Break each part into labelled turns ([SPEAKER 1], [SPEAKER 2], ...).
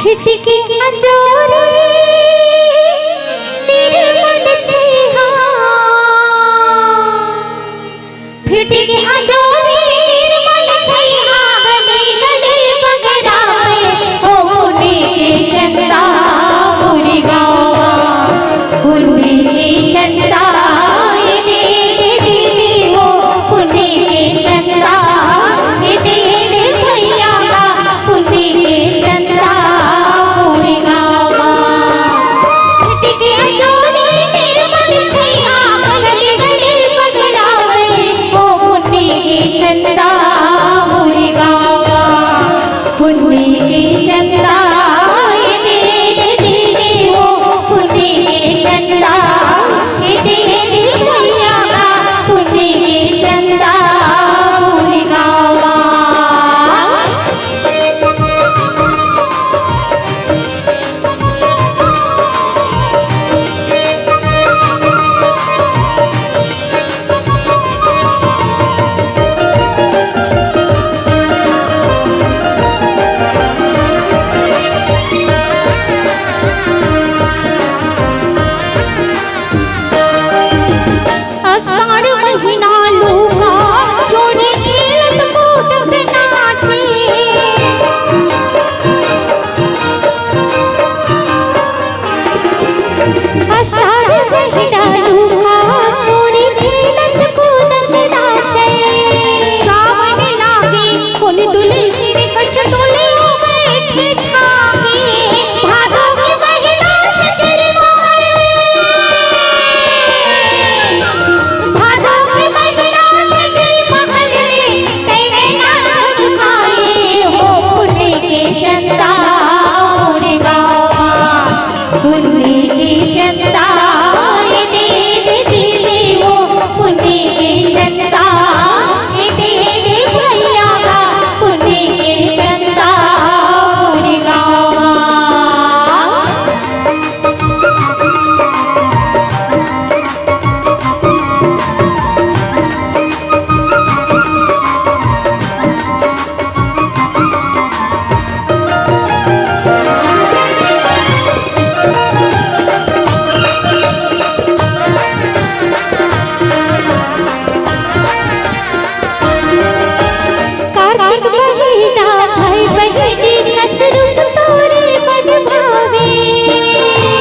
[SPEAKER 1] खिड़की अंजोरे निर्मल छेहा खिड़की अंजोरे निर्मल छेहा गले गले बगराए ओ पुण्य के चंदा पूरी गावा पुण्य के चंदा ये दे हो पुण्य के चंदा ये दे भैया का पुण्य के चंदा पूरी गावा खिड़की अंजोरे निर्मल छेहा गले गले बगराए ओ पुण्य के चंदा पूरी गावा पुण्य के चंदा ये दे हो पुण्य के चंदा ये दे भैया का पुण्य के चंदा पूरी गावा आषाढ़ महीना लूका चोरी खेलत कूदत नाचे आषाढ़ महीना लूका चोरी खेलत कूदत नाचे सावन लागे कोन दुल्हन कछ डोले बैठे छागे भादो के महीना चचरी भादो के महीना चचरी महले तेरे नाच खाए हो पुण्य के चंदा पूरी गावा पुण्य के चंदा ये दे हो पुण्य के चंदा ये दे भैया का पुण्य के चंदा पूरी गावा कार्तिक महीना भाई बहिनी कसरुत तोरे मन भावे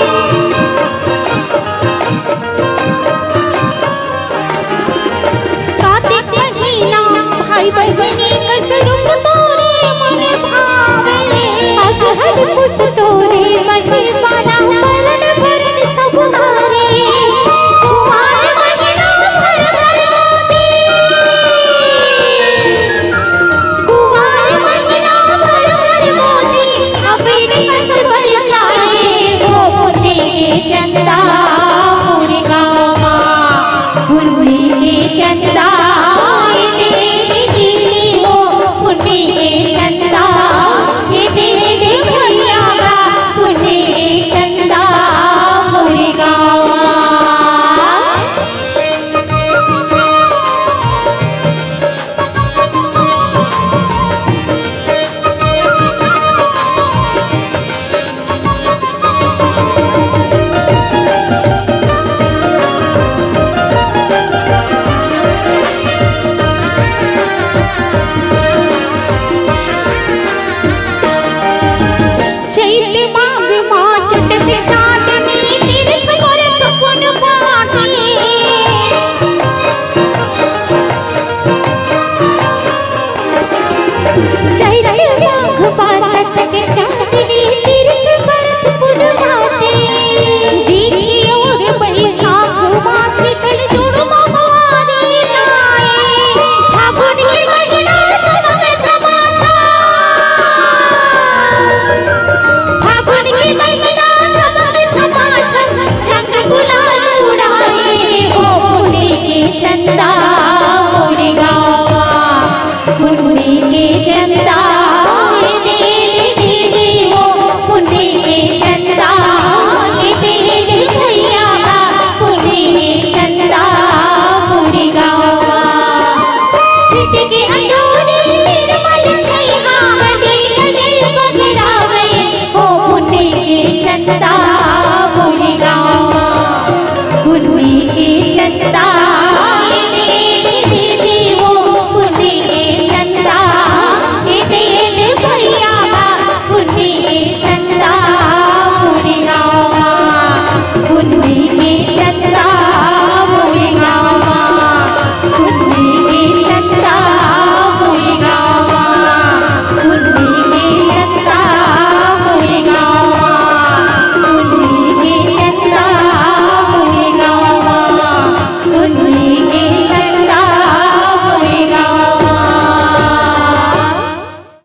[SPEAKER 1] कार्तिक महीना भाई बहिनी कसरुत तोरे मन भावे अगहन पुस तोरे मन माना मरण भरन सब हारे कुमार महीना भर भर मोती कुमार महीना भर भर मोती अबीर कसम